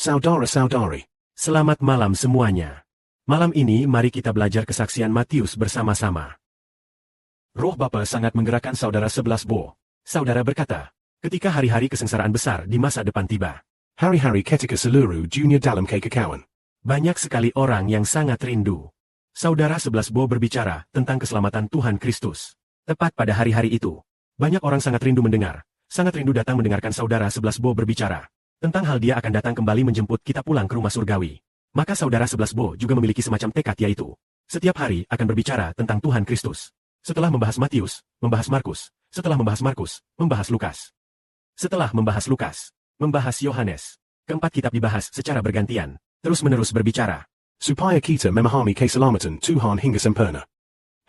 Saudara-saudari. Selamat malam semuanya. Malam ini mari kita belajar kesaksian Matius bersama-sama. Roh Bapa sangat menggerakkan saudara 11 Bo. Saudara berkata, ketika hari-hari kesengsaraan besar di masa depan tiba. Hari-hari ketika seluruh dunia dalam kekacauan. Banyak sekali orang yang sangat rindu. Saudara 11 Bo berbicara tentang keselamatan Tuhan Kristus. Tepat pada hari-hari itu, banyak orang sangat rindu mendengar, sangat rindu datang mendengarkan saudara 11 Bo berbicara tentang hal dia akan datang kembali menjemput kita pulang ke rumah surgawi. Maka saudara 11 Bo juga memiliki semacam tekad, yaitu setiap hari akan berbicara tentang Tuhan Kristus. Setelah membahas Matius, membahas Markus, setelah membahas Markus, membahas Lukas. Setelah membahas Lukas, membahas Yohanes. Keempat kitab dibahas secara bergantian, terus-menerus berbicara. Supaya kita memahami keselamatan Tuhan hingga sempurna.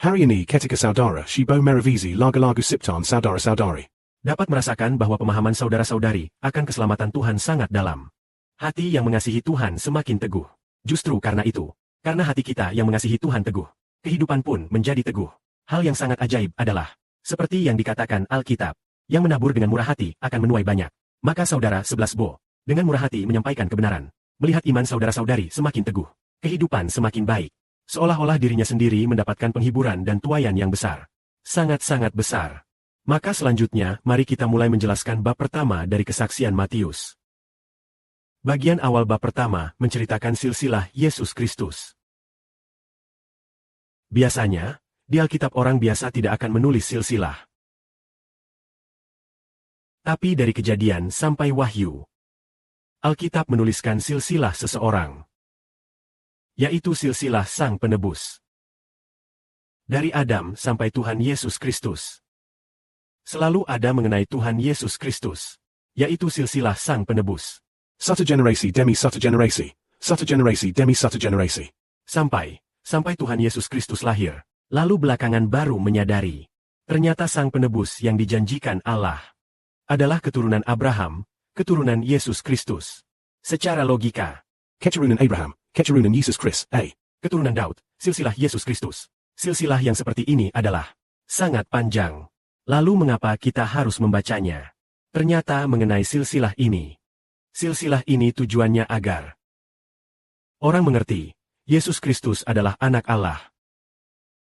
Hari ini ketika saudara Shibo Meravizi lagu-lagu Siptan saudara-saudari. Dapat merasakan bahwa pemahaman saudara-saudari akan keselamatan Tuhan sangat dalam. Hati yang mengasihi Tuhan semakin teguh. Justru karena itu, karena hati kita yang mengasihi Tuhan teguh, kehidupan pun menjadi teguh. Hal yang sangat ajaib adalah, seperti yang dikatakan Alkitab, yang menabur dengan murah hati akan menuai banyak. Maka saudara 11 Bo, dengan murah hati menyampaikan kebenaran, melihat iman saudara-saudari semakin teguh, kehidupan semakin baik. Seolah-olah dirinya sendiri mendapatkan penghiburan dan tuaian yang besar. Sangat-sangat besar. Maka selanjutnya, mari kita mulai menjelaskan bab pertama dari kesaksian Matius. Bagian awal bab pertama menceritakan silsilah Yesus Kristus. Biasanya, di Alkitab orang biasa tidak akan menulis silsilah. Tapi dari Kejadian sampai Wahyu, Alkitab menuliskan silsilah seseorang, yaitu silsilah Sang Penebus. Dari Adam sampai Tuhan Yesus Kristus. Selalu ada mengenai Tuhan Yesus Kristus, yaitu silsilah Sang Penebus. Satu generasi demi satu generasi, satu generasi demi satu generasi. Sampai Tuhan Yesus Kristus lahir, lalu belakangan baru menyadari, ternyata Sang Penebus yang dijanjikan Allah adalah keturunan Abraham, keturunan Yesus Kristus. Secara logika, Keturunan Abraham, keturunan Yesus Kristus, keturunan Daud, silsilah Yesus Kristus. Silsilah yang seperti ini adalah sangat panjang. Lalu mengapa kita harus membacanya? Ternyata mengenai silsilah ini. Silsilah ini tujuannya agar orang mengerti, Yesus Kristus adalah anak Allah.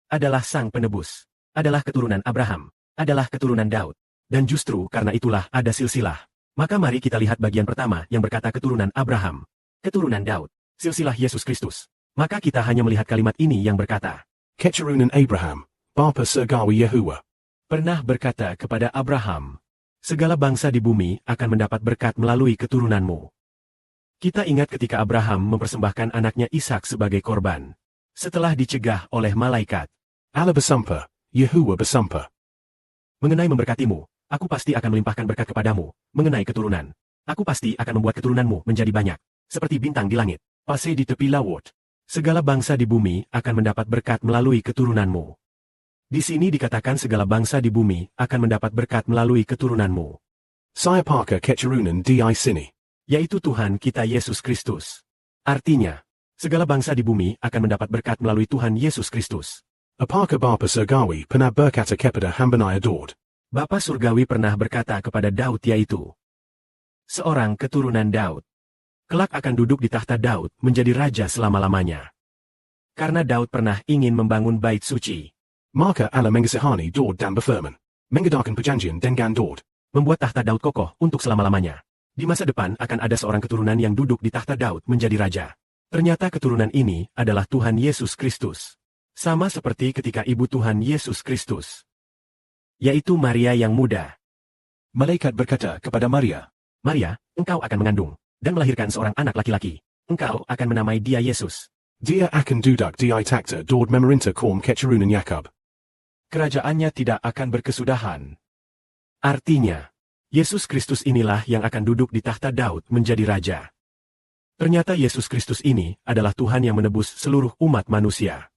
Adalah Sang Penebus. Adalah keturunan Abraham. Adalah keturunan Daud. Dan justru karena itulah ada silsilah. Maka mari kita lihat bagian pertama yang berkata keturunan Abraham, keturunan Daud, silsilah Yesus Kristus. Maka kita hanya melihat kalimat ini yang berkata, Keturunan Abraham, Bapa Surgawi Yahuwah. Pernah berkata kepada Abraham, segala bangsa di bumi akan mendapat berkat melalui keturunanmu. Kita ingat ketika Abraham mempersembahkan anaknya Ishak sebagai korban. Setelah dicegah oleh malaikat. Allah bersampa, Yahuwah bersampa. Mengenai memberkatimu, aku pasti akan melimpahkan berkat kepadamu. Mengenai keturunan, aku pasti akan membuat keturunanmu menjadi banyak. Seperti bintang di langit, pasai di tepi laut. Segala bangsa di bumi akan mendapat berkat melalui keturunanmu. Di sini dikatakan segala bangsa di bumi akan mendapat berkat melalui keturunanmu. Saya Parker keturunan di sini. Yaitu Tuhan kita Yesus Kristus. Artinya, segala bangsa di bumi akan mendapat berkat melalui Tuhan Yesus Kristus. Apakah Bapa Surgawi pernah berkata kepada hamba-Nya Daud? Bapa Surgawi pernah berkata kepada Daud, yaitu seorang keturunan Daud kelak akan duduk di tahta Daud menjadi raja selama-lamanya. Karena Daud pernah ingin membangun bait suci. Maka Allah mengasihani Daud dan berfirman, mengadakan perjanjian dengan Daud. Membuat tahta Daud kokoh untuk selama-lamanya. Di masa depan akan ada seorang keturunan yang duduk di tahta Daud menjadi raja. Ternyata keturunan ini adalah Tuhan Yesus Kristus. Sama seperti ketika ibu Tuhan Yesus Kristus, yaitu Maria yang muda. Malaikat berkata kepada Maria, Maria, engkau akan mengandung dan melahirkan seorang anak laki-laki. Engkau akan menamai dia Yesus. Dia akan duduk di takhta Daud memerintah kaum keturunan Yakub. Kerajaannya tidak akan berkesudahan. Artinya, Yesus Kristus inilah yang akan duduk di tahta Daud menjadi raja. Ternyata Yesus Kristus ini adalah Tuhan yang menebus seluruh umat manusia.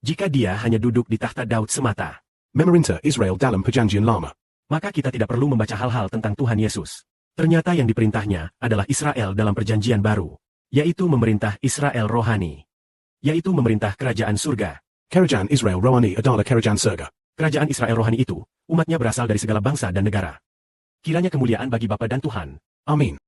Jika dia hanya duduk di tahta Daud semata, memerintah Israel dalam perjanjian lama, maka kita tidak perlu membaca hal-hal tentang Tuhan Yesus. Ternyata yang diperintahnya adalah Israel dalam perjanjian baru, yaitu memerintah Israel rohani, yaitu memerintah kerajaan surga. Kerajaan Israel rohani adalah kerajaan surga. Kerajaan Israel rohani itu, umatnya berasal dari segala bangsa dan negara. Kiranya kemuliaan bagi Bapa dan Tuhan. Amin.